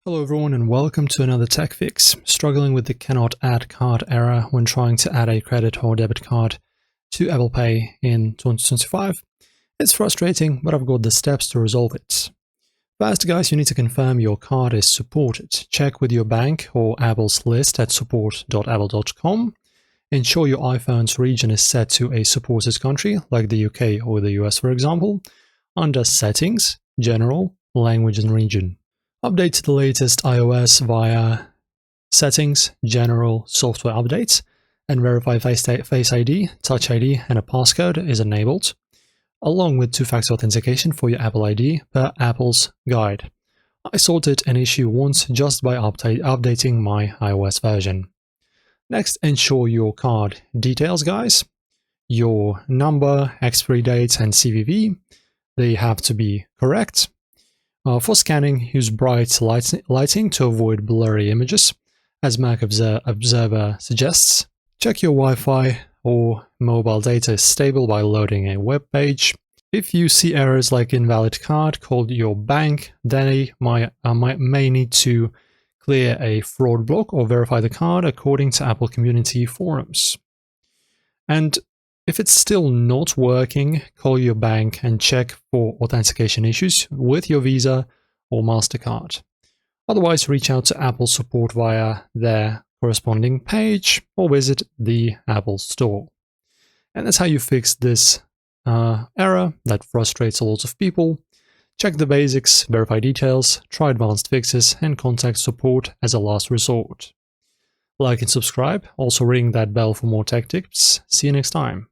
Hello everyone and welcome to another tech fix. Struggling with the cannot add card error when trying to add a credit or debit card to Apple Pay in 2025. It's frustrating, but I've got the steps to resolve it. First guys, you need to confirm your card is supported. Check with your bank or Apple's list at support.apple.com. Ensure your iPhone's region is set to a supported country like the UK or the US for example. Under Settings, General, Language and Region. Update to the latest iOS via Settings, General, Software Updates, and verify Face ID, Touch ID, and a passcode is enabled, along with two-factor authentication for your Apple ID per Apple's guide. I sorted an issue once just by updating my iOS version. Next, ensure your card details, guys. Your number, expiry date, and CVV, they have to be correct. For scanning, use bright lighting to avoid blurry images, as Mac Observer suggests. Check your Wi-Fi or mobile data is stable by loading a web page. If you see errors like invalid card, call your bank. They may need to clear a fraud block or verify the card according to Apple community forums. And if it's still not working, call your bank and check for authentication issues with your Visa or MasterCard. Otherwise, reach out to Apple support via their corresponding page or visit the Apple Store. And that's how you fix this error that frustrates a lot of people. Check the basics, verify details, try advanced fixes, and contact support as a last resort. Like and subscribe, also ring that bell for more tech tips. See you next time.